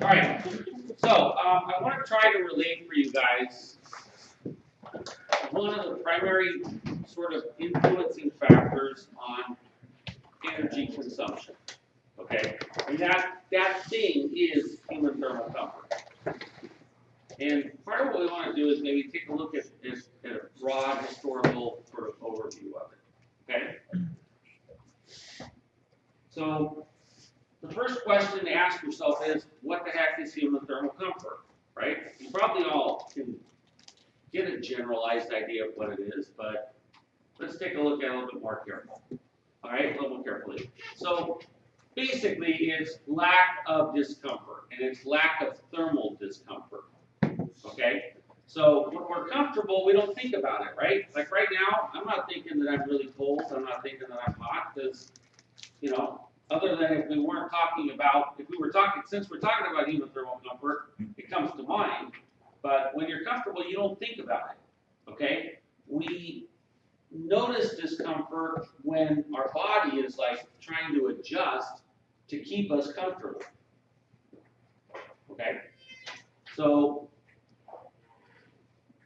All right, so I want to try to relate for you guys one of the primary sort of influencing factors on energy consumption. Okay, and that thing is human thermal comfort. And part of what we want to do is maybe take a look at a broad historical sort of overview of it. Okay, so the first question to ask yourself is, what the heck is human thermal comfort, right? You probably all can get a generalized idea of what it is, but let's take a look at it a little bit more careful. All right, a little more carefully. So basically, it's lack of discomfort, and it's lack of thermal discomfort. Okay? So when we're comfortable, we don't think about it, right? Like right now, I'm not thinking that I'm really cold. I'm not thinking that I'm hot, because, you know, other than if we weren't talking about, since we're talking about human thermal comfort, it comes to mind. But when you're comfortable, you don't think about it, okay? We notice discomfort when our body is like trying to adjust to keep us comfortable, okay? So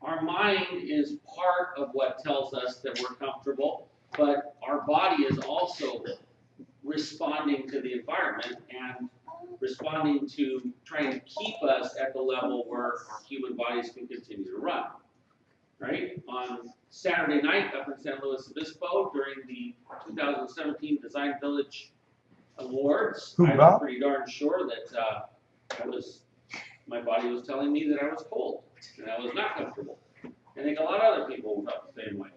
our mind is part of what tells us that we're comfortable, but our body is also responding to the environment and responding to trying to keep us at the level where our human bodies can continue to run. Right? On Saturday night up in San Luis Obispo during the 2017 Design Village Awards, I was pretty darn sure that my body was telling me that I was cold and I was not comfortable. I think a lot of other people felt the same way.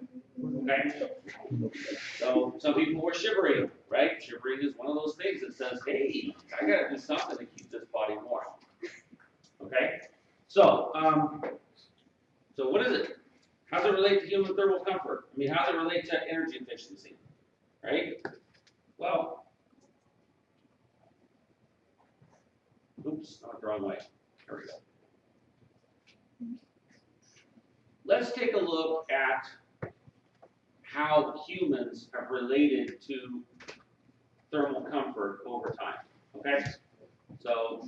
Okay? So some people were shivering, right? Shivering is one of those things that says, hey, I gotta do something to keep this body warm. Okay? So what is it? How does it relate to human thermal comfort? I mean, how does it relate to energy efficiency? Right? Well, oops, not the wrong way. There we go. Let's take a look at how humans have related to thermal comfort over time. Okay? So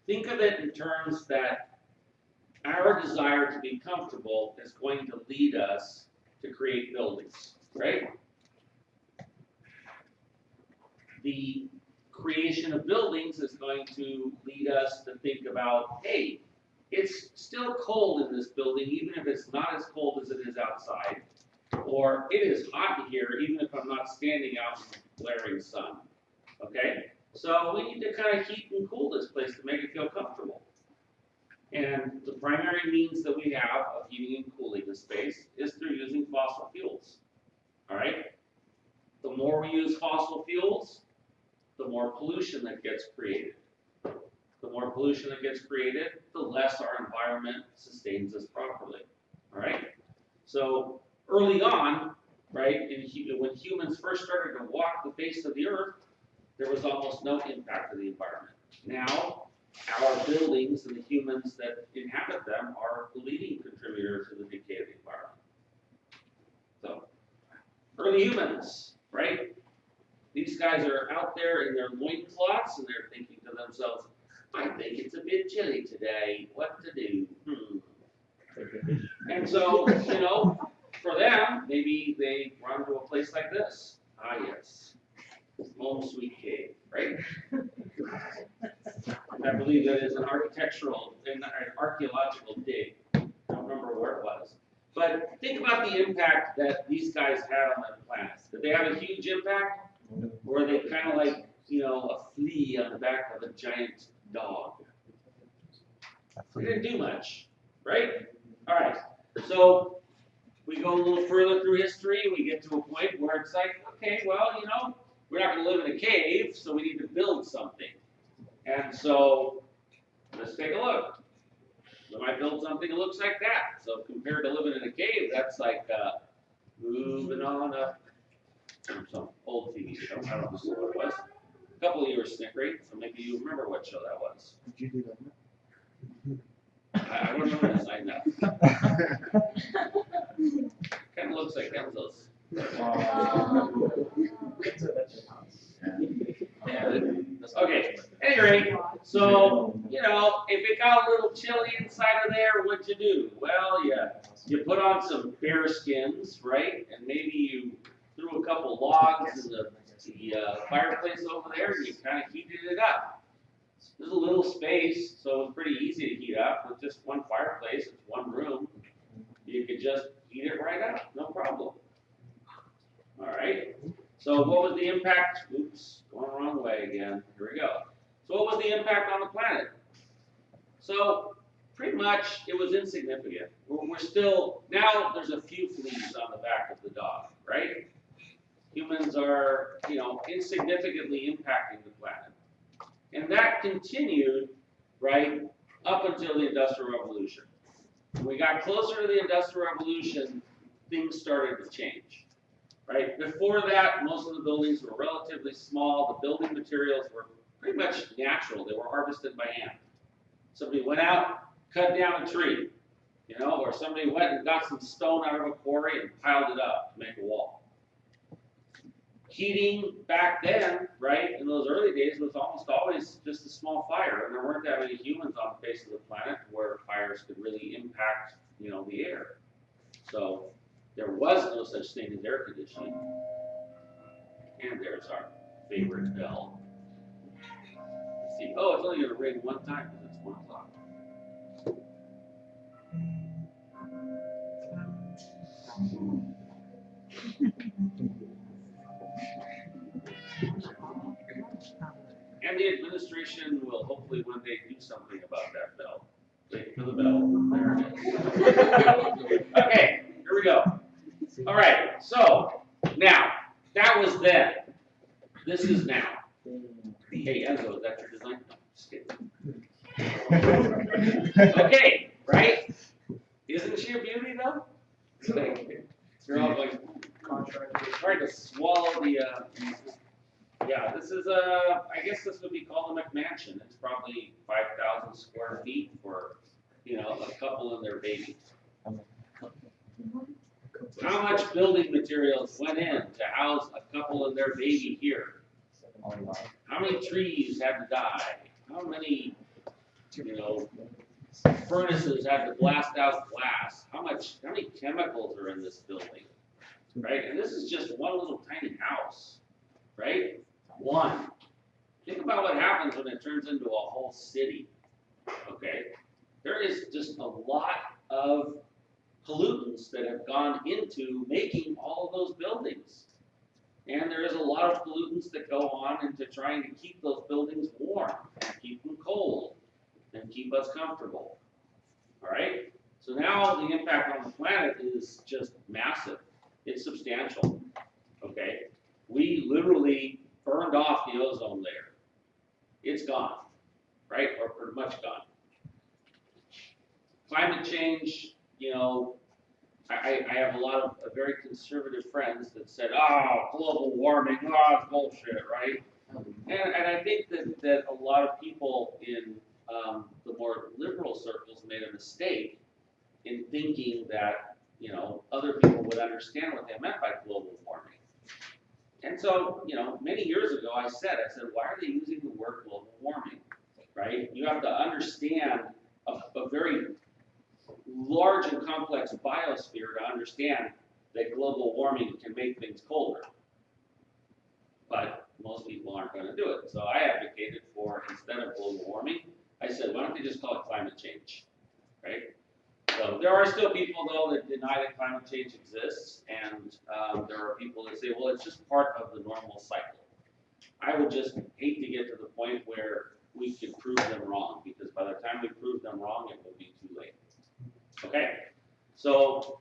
think of it in terms that our desire to be comfortable is going to lead us to create buildings, right? The creation of buildings is going to lead us to think about, hey, it's still cold in this building, even if it's not as cold as it is outside, or it is hot here, even if I'm not standing out in the glaring sun, okay? So we need to kind of heat and cool this place to make it feel comfortable. And the primary means that we have of heating and cooling the space is through using fossil fuels. All right? The more we use fossil fuels, the more pollution that gets created. The more pollution that gets created, the less our environment sustains us properly. All right? So early on, right, when humans first started to walk the face of the earth, there was almost no impact to the environment. Now, our buildings and the humans that inhabit them are the leading contributor to the decay of the environment. So, early humans, right? These guys are out there in their loincloths and they're thinking to themselves, I think it's a bit chilly today. What to do? And so, you know, for them, maybe they run to a place like this. Ah, yes. Home sweet cave, right? I believe that is an architectural and an archaeological dig. I don't remember where it was. But think about the impact that these guys had on the planet. Did they have a huge impact? Or are they kind of like, you know, a flea on the back of a giant dog? They didn't do much, right? All right. So we go a little further through history. We get to a point where it's like, okay, well, you know, we're not going to live in a cave, so we need to build something. And so let's take a look. We might build something that looks like that. So compared to living in a cave, that's like moving on up. Some old TV show. I don't know what it was. A couple of you were snickering, so maybe you remember what show that was. Did you do I don't know the design that. Kind of looks like Enzo's. Okay. any rate, so, you know, if it got a little chilly inside of there, what'd you do? Well, you put on some bear skins, right? And maybe you threw a couple logs in the fireplace over there and you kind of heated it up. There's a little space, so it's pretty easy to heat up with just one fireplace. It's one room. You could just heat it right up, no problem. All right. So what was the impact? Oops, going the wrong way again. Here we go. So what was the impact on the planet? So pretty much it was insignificant. We're still, now there's a few fleas on the back of the dog, right? Humans are, you know, insignificantly impacting the planet. And that continued, right, up until the Industrial Revolution. When we got closer to the Industrial Revolution, things started to change. Right? Before that, most of the buildings were relatively small. The building materials were pretty much natural. They were harvested by hand. Somebody went out, cut down a tree, you know, or somebody went and got some stone out of a quarry and piled it up to make a wall. Heating back then, right, in those early days was almost always just a small fire, and there weren't that many humans on the face of the planet where fires could really impact, you know, the air. So there was no such thing as air conditioning. And there's our favorite bell. Let's see. Oh, it's only going to ring one time because it's 1 o'clock. And the administration will hopefully one day do something about that bell. Wait for the bell. There it is. Okay, here we go. All right, so now, that was then. This is now. Hey, Enzo, is that your design? No, just kidding. Okay, right? Isn't she a beauty, though? Like, you're all going, trying to swallow the, yeah, this is I guess this would be called a McMansion. It's probably 5,000 square feet for, you know, a couple and their baby. How much building materials went in to house a couple and their baby here? How many trees had to die? How many, you know, furnaces had to blast out glass? How many chemicals are in this building? Right? And this is just one little tiny house, right? One. Think about what happens when it turns into a whole city. Okay? There is just a lot of pollutants that have gone into making all of those buildings. And there is a lot of pollutants that go on into trying to keep those buildings warm, and keep them cold, and keep us comfortable. All right? So now the impact on the planet is just massive. It's substantial. Okay? We literally burned off the ozone layer. It's gone, right? Or pretty much gone. Climate change, you know, I have a lot of very conservative friends that said, oh, global warming, oh, it's bullshit, right? And I think that a lot of people in the more liberal circles made a mistake in thinking that, you know, other people would understand what they meant by global warming. And so, you know, many years ago I said, why are they using the word global warming, right? You have to understand a very large and complex biosphere to understand that global warming can make things colder. But most people aren't going to do it. So I advocated for, instead of global warming, I said, why don't they just call it climate change, right? So there are still people, though, that deny that climate change exists, and there are people that say, well, it's just part of the normal cycle. I would just hate to get to the point where we can prove them wrong, because by the time we prove them wrong, it will be too late. Okay, so